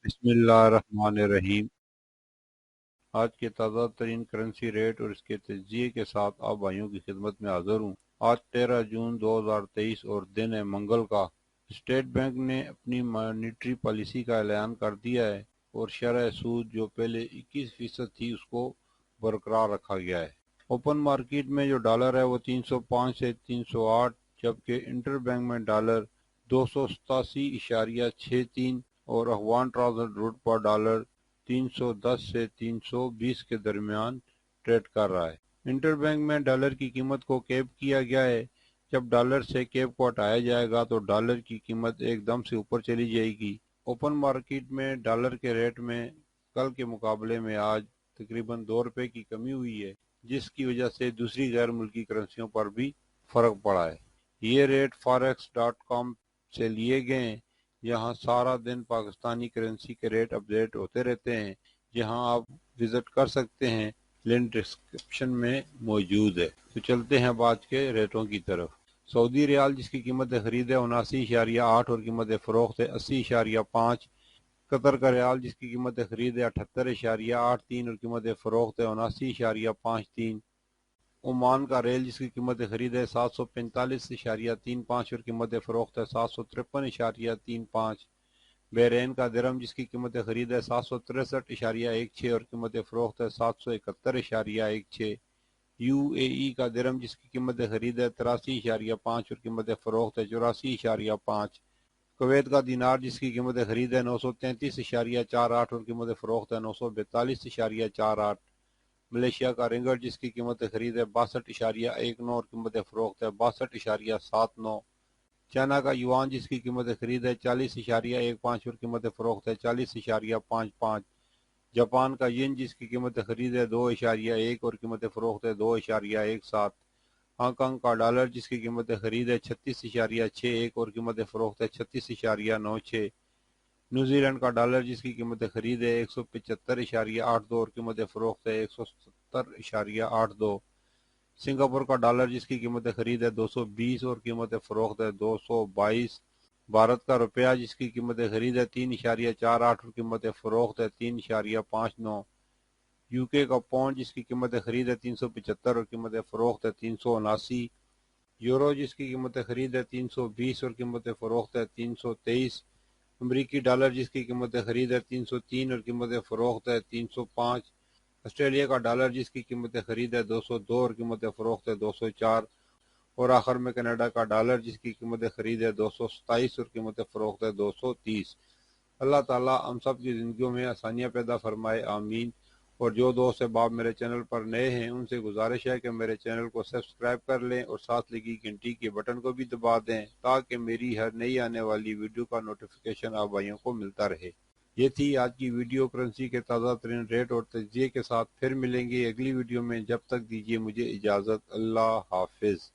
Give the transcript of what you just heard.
बिस्मिल्लाहिर्रहमानिर्रहीम। आज के ताज़ा तरीन करंसी रेट और इसके तज्ज़िये के साथ आप भाइयों की खिदमत में हाज़िर हूँ। आज 13 जून 2023 और दिन है मंगल का। स्टेट बैंक ने अपनी मॉनेटरी पॉलिसी का ऐलान कर दिया है और शरह सूद जो पहले 21% थी उसको बरकरार रखा गया है। ओपन मार्केट में जो डॉलर है वो 305 से 308, जबकि इंटर बैंक में डॉलर 287.63 और अफगान ट्रांजिट रूट पर डॉलर 310 से 320 के दरमियान ट्रेड कर रहा है। इंटर बैंक में डॉलर की कीमत को कैप किया गया है। जब डॉलर से कैप को हटाया जाएगा तो डॉलर की कीमत एकदम से ऊपर चली जाएगी। ओपन मार्केट में डॉलर के रेट में कल के मुकाबले में आज तकरीबन 2 रुपए की कमी हुई है, जिसकी वजह से दूसरी गैर मुल्की करेंसियों पर भी फर्क पड़ा है। ये रेट forex.com से लिए गए हैं, यहाँ सारा दिन पाकिस्तानी करेंसी के रेट अपडेट होते रहते हैं, जहाँ आप विजिट कर सकते हैं। लिंक डिस्क्रिप्शन में मौजूद है। तो चलते हैं आज के रेटों की तरफ। सऊदी रियाल जिसकी कीमत खरीद है 79.8 और कीमत फरोख्त है 80.5। कतर का रियाल जिसकी कीमत खरीद है 78.83 और कीमत फरोख्त है 79.53। ओमान का रेल जिसकी कीमत खरीद है 745.35 और कीमत फरोख्त है 753.35। बहरीन का दिरहम जिसकी कीमत खरीद है 763.16 और कीमत फरोख्त है 771.16। यूएई का दिरहम जिसकी कीमत खरीद है 83.5 और कीमत फरोख्त है 84.5। कुवैत का दीनार जिसकी कीमत खरीद है 933.48 और कीमत फरोख्त है 942.48। मलेशिया का रिंगर जिसकी कीमत खरीद है 62.19 और कीमत फरोख्त है 62.79। चाइना का युआन जिसकी कीमत खरीद है 40.15 और कीमत फरोख्त है 40.55। जापान का येन जिसकी कीमत खरीद है 2.1 और कीमत फरोख्त है 2.17। हांगकांग का डॉलर जिसकी कीमत खरीद है 36.61 और कीमत फरोख्त है 36.96। न्यूजीलैंड का डॉलर जिसकी कीमत खरीद है 175.82 और कीमत फरोख्त है 170.82। सिंगापुर का डॉलर जिसकी कीमत खरीद है 220 और कीमत फरोख्त है 222। भारत का रुपया जिसकी कीमत खरीद है 3.48 और कीमत फरोख्त है 3.59। यूके का पाउंड जिसकी कीमत खरीद है 375 और कीमत फरोख्त है 379। यूरो जिसकी कीमत खरीद है 320 और कीमत फरोख्त है 323। अमरीकी डॉलर जिसकी कीमत खरीद है 303 और कीमत फरोख्त है 305। ऑस्ट्रेलिया का डॉलर जिसकी कीमत खरीद है 202 और कीमत फरोख्त है 204। और आखिर में कनाडा का डॉलर जिसकी कीमत खरीद है 227 और कीमत फरोख्त है 230। अल्लाह ताला हम सब की ज़िंदगियों में आसानियाँ पैदा फरमाए, आमीन। और जो दोस्त अहबाब मेरे चैनल पर नए हैं उनसे गुजारिश है कि मेरे चैनल को सब्सक्राइब कर लें और साथ लगी घंटी के बटन को भी दबा दें ताकि मेरी हर नई आने वाली वीडियो का नोटिफिकेशन आप भाइयों को मिलता रहे। ये थी आज की वीडियो। करेंसी के ताज़ा तरीन रेट और तज्ज़िये के साथ फिर मिलेंगे अगली वीडियो में। जब तक दीजिए मुझे इजाज़त। अल्लाह हाफिज़।